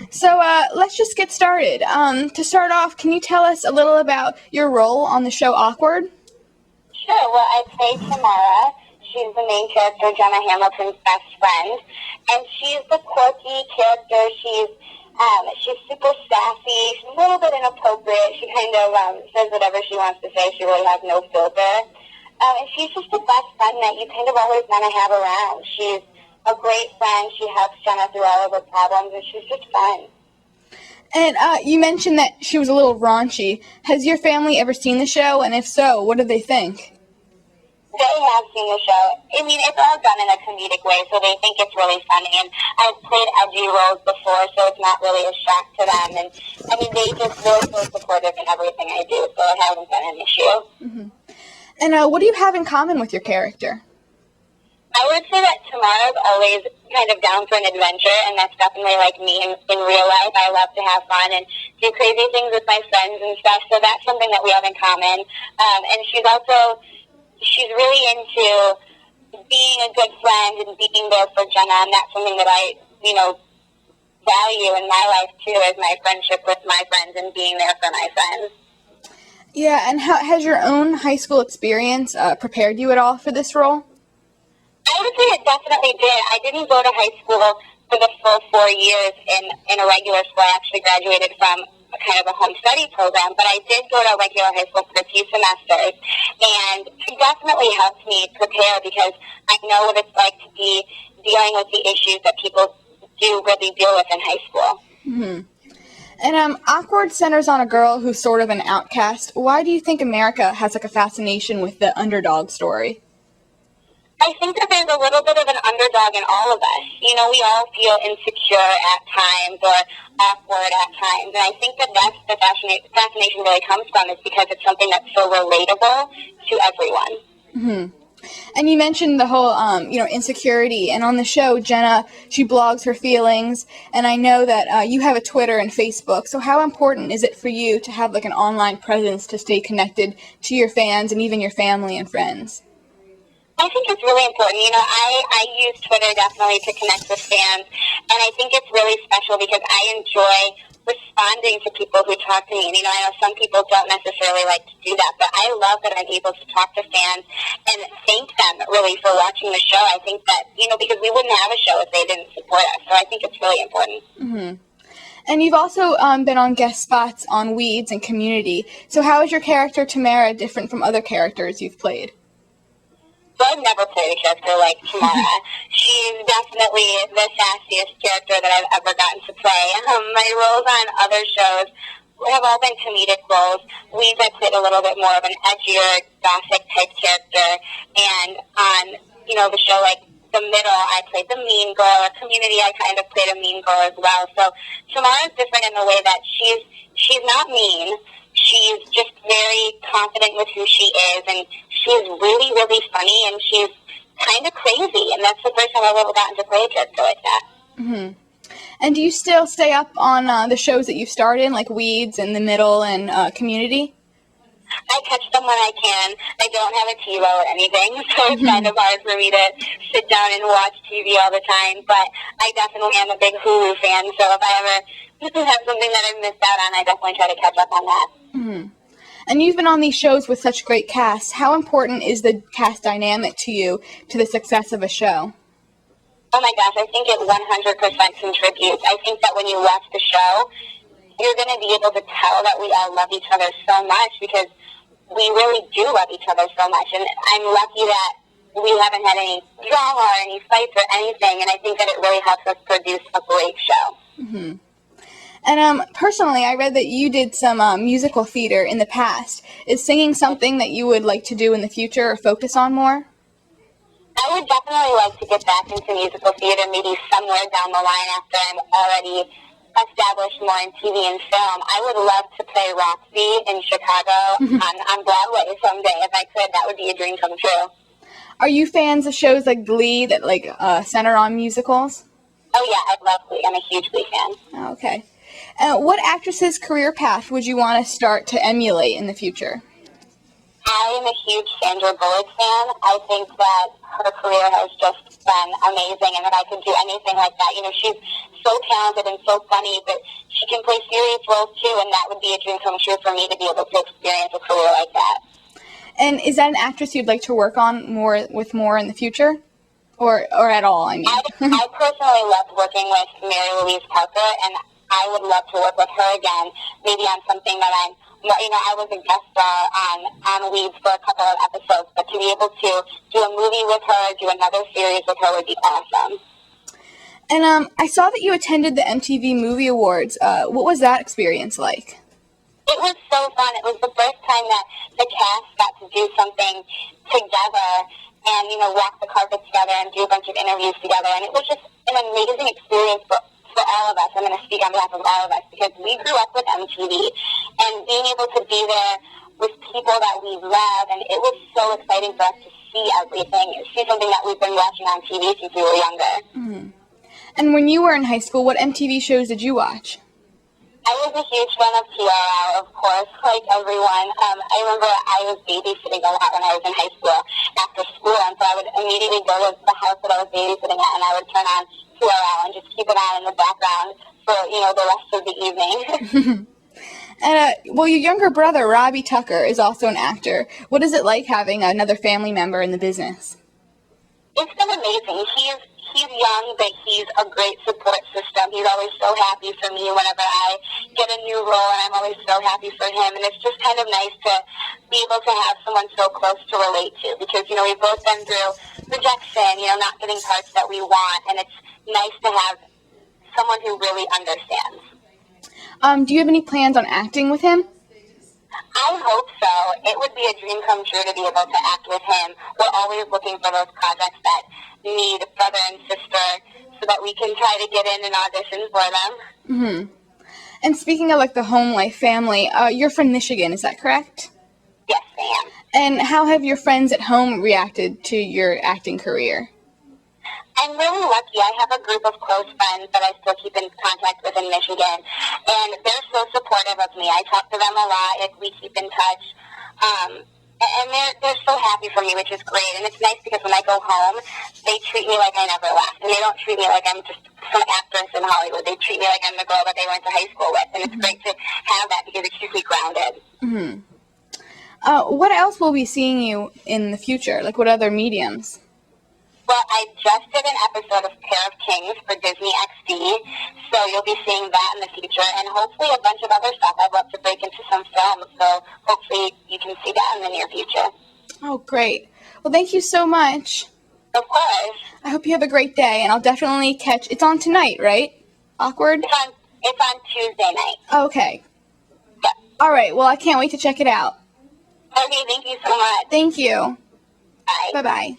So let's just get started. To start off, can you tell us a little about your role on the show Awkward? Sure. Well, I play Tamara. She's the main character, Jenna Hamilton's best friend, and she's the quirky character. She's super sassy. She's a little bit inappropriate. She kind of says whatever she wants to say. She really has no filter. And she's just the best friend that you kind of always want to have around. She's a great friend. She helps Jenna through all of her problems, and she's just fun. And you mentioned that she was a little raunchy. Has your family ever seen the show? And if so, what did they think? They have seen the show. I mean, it's all done in a comedic way, so they think it's really funny. And I've played edgy roles before, so it's not really a shock to them. And, I mean, they're so supportive in everything I do, so it hasn't been an issue. Mm-hmm. And what do you have in common with your character? I would say that Tamara's always kind of down for an adventure, and that's definitely like me in real life. I love to have fun and do crazy things with my friends and stuff, so that's something that we have in common. And she's really into being a good friend and being there for Jenna, and that's something that I, value in my life too, is my friendship with my friends and being there for my friends. Yeah, and how has your own high school experience prepared you at all for this role? I would say it definitely did. I didn't go to high school for the full 4 years in a regular school. I actually graduated from kind of a home study program, but I did go to a regular high school for a few semesters, and it definitely helped me prepare because I know what it's like to be dealing with the issues that people do really deal with in high school. Mm-hmm. And Awkward centers on a girl who's sort of an outcast. Why do you think America has a fascination with the underdog story? I think that there's a little bit of an underdog in all of us. We all feel insecure at times or awkward at times. And I think that that's the fascination really comes from, is because it's something that's so relatable to everyone. Mm-hmm. And you mentioned the whole, insecurity. And on the show, Jenna, she blogs her feelings. And I know that you have a Twitter and Facebook. So how important is it for you to have an online presence to stay connected to your fans and even your family and friends? I think it's really important. I use Twitter definitely to connect with fans, and I think it's really special because I enjoy responding to people who talk to me. And, I know some people don't necessarily like to do that, but I love that I'm able to talk to fans and thank them really for watching the show. I think that, because we wouldn't have a show if they didn't support us, so I think it's really important. Mm-hmm. And you've also been on guest spots on Weeds and Community. So how is your character, Tamara, different from other characters you've played? So I've never played a character like Tamara. She's definitely the sassiest character that I've ever gotten to play. My roles on other shows have all been comedic roles. Weeds, I played a little bit more of an edgier, gothic type character. And on, the show like The Middle, I played the mean girl. Community, I kind of played a mean girl as well. So Tamara's different in the way that she's not mean. She's just very confident with who she is, and she's really, really funny, and she's kind of crazy, and that's the first time I've ever gotten to play a character like that. Mm-hmm. And do you still stay up on the shows that you've starred in, like Weeds and The Middle and Community? I catch them when I can. I don't have a TiVo or anything, so it's kind of hard for me to sit down and watch TV all the time, but I definitely am a big Hulu fan, so if I ever have something that I've missed out on, I definitely try to catch up on that. Mm-hmm. And you've been on these shows with such great casts. How important is the cast dynamic to you to the success of a show? Oh my gosh, I think it 100% contributes. I think that when you watch the show, you're going to be able to tell that we all love each other so much because we really do love each other so much. And I'm lucky that we haven't had any drama or any fights or anything, and I think that it really helps us produce a great show. Mm-hmm. And personally, I read that you did some musical theater in the past. Is singing something that you would like to do in the future or focus on more? I would definitely like to get back into musical theater, maybe somewhere down the line after I'm already established more in TV and film. I would love to play Roxy in Chicago on Broadway someday. If I could, that would be a dream come true. Are you fans of shows like Glee that center on musicals? Oh yeah, I love Glee. I'm a huge Glee fan. Okay. What actress's career path would you want to start to emulate in the future? I am a huge Sandra Bullock fan. I think that her career has just been amazing, and that I could do anything like that. You know, she's so talented and so funny, but she can play serious roles too, and that would be a dream come true for me to be able to experience a career like that. And is that an actress you'd like to work on more in the future? Or at all, I mean. I personally loved working with Mary Louise Parker, and I would love to work with her again, maybe on something that I was a guest star on Weeds for a couple of episodes, but to be able to do a movie with her, do another series with her would be awesome. And I saw that you attended the MTV Movie Awards. What was that experience like? It was so fun. It was the first time that the cast got to do something together and, you know, walk the carpet together and do a bunch of interviews together. And it was just an amazing experience for all of us. I'm going to speak on behalf of all of us because we grew up with MTV, and being able to be there with people that we love, and it was so exciting for us to see everything, see something that we've been watching on TV since we were younger. Mm-hmm. And when you were in high school, what MTV shows did you watch? I was a huge fan of TRL, of course, like everyone. I remember I was babysitting a lot when I was in high school after school, and so I would immediately go to the house that I was babysitting at, and I would turn on TRL and just keep it on in the background for, you know, the rest of the evening. And, well, your younger brother, Robbie Tucker, is also an actor. What is it like having another family member in the business? It's been amazing. He's young, but he's a great support system. He's always so happy for me whenever I get a new role, and I'm always so happy for him. And it's just kind of nice to be able to have someone so close to relate to, because, you know, we've both been through rejection, you know, not getting parts that we want, and it's nice to have someone who really understands. Do you have any plans on acting with him? I hope so. It would be a dream come true to be able to act with him. We're always looking for those projects that need brother and sister so that we can try to get in and audition for them. Mm-hmm. And speaking of, like, the home life family, you're from Michigan, is that correct? Yes, I am. And how have your friends at home reacted to your acting career? I'm really lucky. I have a group of close friends that I still keep in contact with in Michigan, and they're so supportive of me. I talk to them a lot. We keep in touch, and they're so happy for me, which is great. And it's nice because when I go home, they treat me like I never left, and they don't treat me like I'm just some actress in Hollywood. They treat me like I'm the girl that they went to high school with, and it's great to have that because it keeps me grounded. Mm-hmm. What else will we be seeing you in the future? Like, what other mediums? Well, I just did an episode of Pair of Kings for Disney XD, so you'll be seeing that in the future, and hopefully a bunch of other stuff. I'd love to break into some films, so hopefully you can see that in the near future. Oh, great. Well, thank you so much. Of course. I hope you have a great day, and I'll definitely catch... It's on tonight, right? Awkward? It's on Tuesday night. Okay. Yep. All right, well, I can't wait to check it out. Okay, thank you so much. Thank you. Bye. Bye-bye.